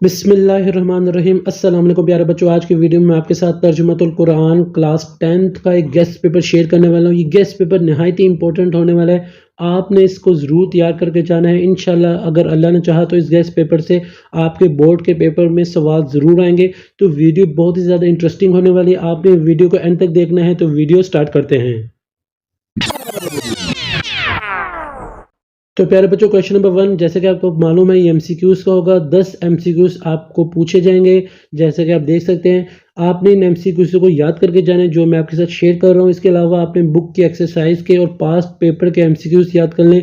بسم اللہ الرحمن الرحیم۔ السلام علیکم پیارے بچوں، آج کی ویڈیو میں آپ کے ساتھ ترجمۃ القرآن کلاس 10th کا ایک گیسٹ پیپر شیئر کرنے والا ہوں۔ یہ گیسٹ پیپر نہایت ہی امپورٹنٹ ہونے والا ہے، آپ نے اس کو ضرور تیار کر کے جانا ہے۔ انشاءاللہ اگر اللہ نے چاہا تو اس گیسٹ پیپر سے آپ کے بورڈ کے پیپر میں سوال ضرور آئیں گے، تو ویڈیو بہت ہی زیادہ انٹرسٹنگ ہونے والی ہے۔ آپ نے ویڈیو کو اینڈ تک دیکھنا ہے، تو ویڈیو سٹارٹ کرتے ہیں۔ تو پیارے بچوں، کویشچن نمبر 1 جیسے کہ آپ کو معلوم ہے یہ ایم سی کیوز کا ہوگا۔ 10 ایم سی کیوز آپ کو پوچھے جائیں گے، جیسے کہ آپ دیکھ سکتے ہیں۔ آپ نے ان ایم سی کیوز کو یاد کر کے جانا ہے جو میں آپ کے ساتھ شیئر کر رہا ہوں۔ اس کے علاوہ آپ نے بک کی ایکسرسائز کے اور پاسٹ پیپر کے ایم سی کیوز یاد کر لیں۔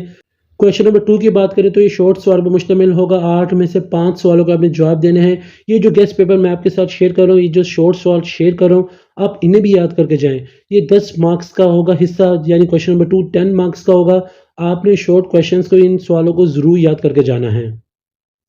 کویشچن نمبر 2 کی بات کریں تو یہ شارٹ سوال پر مشتمل ہوگا۔ 8 میں سے 5 سوالوں کا آپ نے جواب دینے ہیں۔ یہ جو گیسٹ پیپر میں آپ کے ساتھ شیئر کر رہا ہوں، یہ جو شارٹ سوال شیئر کر رہا ہوں، آپ انہیں بھی یاد کر کے جائیں۔ یہ 10 مارکس کا ہوگا حصہ، یعنی کویشچن نمبر 2 10 مارکس کا ہوگا۔ آپ نے شارٹ کویشچنز کو، ان سوالوں کو ضرور یاد کر کے جانا ہے۔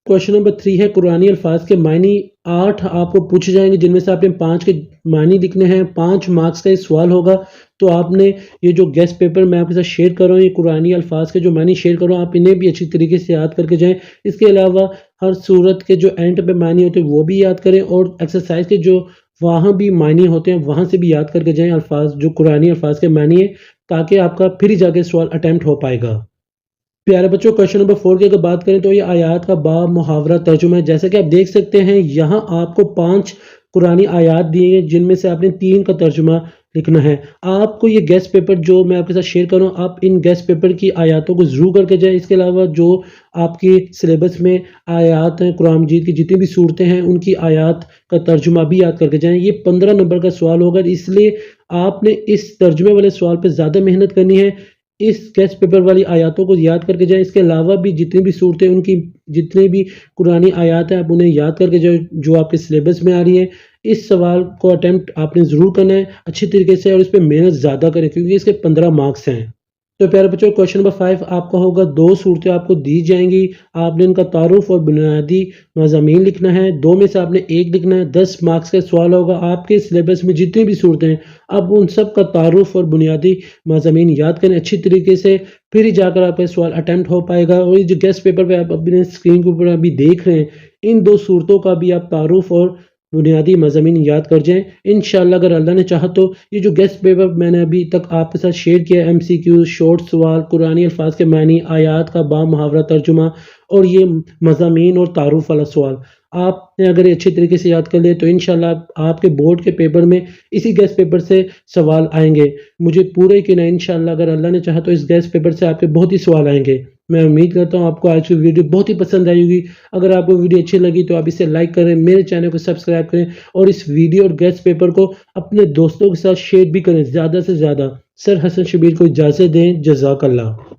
کویشچن نمبر 3 ہے قرآنی الفاظ کے معنی۔ 8 آپ کو پوچھے جائیں گے، جن میں سے آپ نے 5 کے معنی لکھنے ہیں۔ 5 مارکس کا یہ سوال ہوگا، تو آپ نے یہ جو گیسٹ پیپر میں آپ کے ساتھ شیئر کر رہا ہوں، یہ قرآنی الفاظ کے جو معنی شیئر کر رہا ہوں، آپ انہیں بھی اچھی طریقے سے یاد کر کے جائیں۔ اس کے علاوہ ہر صورت کے جو اینڈ پہ معنی ہوتے ہیں وہ بھی یاد کریں، اور ایکسرسائز کے جو وہاں بھی معنی ہوتے ہیں وہاں سے بھی یاد کر کے جائیں الفاظ، جو قرآنی الفاظ کے معنی ہیں، تاکہ آپ کا پھر ہی جا کے سوال اٹیمپٹ ہو پائے گا۔ پیارے بچوں، کویشچن نمبر 4 کی اگر بات کریں تو یہ آیات کا با محاورہ ترجمہ ہے۔ جیسے کہ آپ دیکھ سکتے ہیں یہاں آپ کو 5 قرآنی آیات دیے ہیں، جن میں سے آپ نے 3 کا ترجمہ لکھنا ہے۔ آپ کو یہ گیسٹ پیپر جو میں آپ کے ساتھ شیئر کروں، آپ ان گیسٹ پیپر کی آیاتوں کو ضرور کر کے جائیں۔ اس کے علاوہ جو آپ کی سلیبس میں آیات ہیں، قرآن مجید کی جتنی بھی صورتیں ہیں، ان کی آیات کا ترجمہ بھی یاد کر کے جائیں۔ یہ 15 نمبر کا سوال ہوگا، اس لیے آپ نے اس ترجمے والے سوال پہ زیادہ محنت کرنی ہے۔ اس گیسٹ پیپر والی آیاتوں کو یاد کر کے جائیں۔ اس کے علاوہ بھی جتنی بھی صورتیں، ان کی جتنے بھی قرآنی آیات ہیں، آپ انہیں یاد کر کے جائیں جو آپ کے سلیبس میں آ رہی ہیں۔ اس سوال کو اٹیمپٹ آپ نے ضرور کرنا ہے اچھی طریقے سے، اور اس پہ محنت زیادہ کریں کیونکہ اس کے 15 مارکس ہیں۔ تو پیارے بچوں، کویشچن نمبر 5 آپ کا ہوگا۔ 2 صورتیں آپ کو دی جائیں گی، آپ نے ان کا تعارف اور بنیادی مضامین لکھنا ہے۔ 2 میں سے آپ نے 1 لکھنا ہے۔ 10 مارکس کا سوال ہوگا۔ آپ کے سلیبس میں جتنی بھی صورتیں ہیں، اب ان سب کا تعارف اور بنیادی مضامین یاد کریں اچھی طریقے سے، پھر ہی جا کر آپ کا سوال اٹیمپٹ ہو پائے گا۔ اور یہ جو گیسٹ پیپر پہ آپ اپنے اسکرین کے اوپر ابھی دیکھ رہے ہیں، ان 2 صورتوں کا بھی آپ تعارف اور بنیادی مضامین یاد کر جائیں۔ انشاءاللہ اگر اللہ نے چاہا تو یہ جو گیسٹ پیپر میں نے ابھی تک آپ کے ساتھ شیئر کیا، ایم سی کیو، شارٹ سوال، قرآنی الفاظ کے معنی، آیات کا با محاورہ ترجمہ، اور یہ مضامین اور تعارف والا سوال، آپ نے اگر یہ اچھی طریقے سے یاد کر لے تو انشاءاللہ آپ کے بورڈ کے پیپر میں اسی گیسٹ پیپر سے سوال آئیں گے۔ مجھے پورا یقین ہے انشاءاللہ اگر اللہ نے چاہا تو اس گیسٹ پیپر سے آپ کے بہت ہی سوال آئیں گے۔ میں امید کرتا ہوں آپ کو آج کی ویڈیو بہت ہی پسند آئی ہوگی۔ اگر آپ کو ویڈیو اچھی لگی تو آپ اسے لائک کریں، میرے چینل کو سبسکرائب کریں، اور اس ویڈیو اور گیسٹ پیپر کو اپنے دوستوں کے ساتھ شیئر بھی کریں زیادہ سے زیادہ۔ سر حسن شبیر کو اجازت دیں۔ جزاک اللہ۔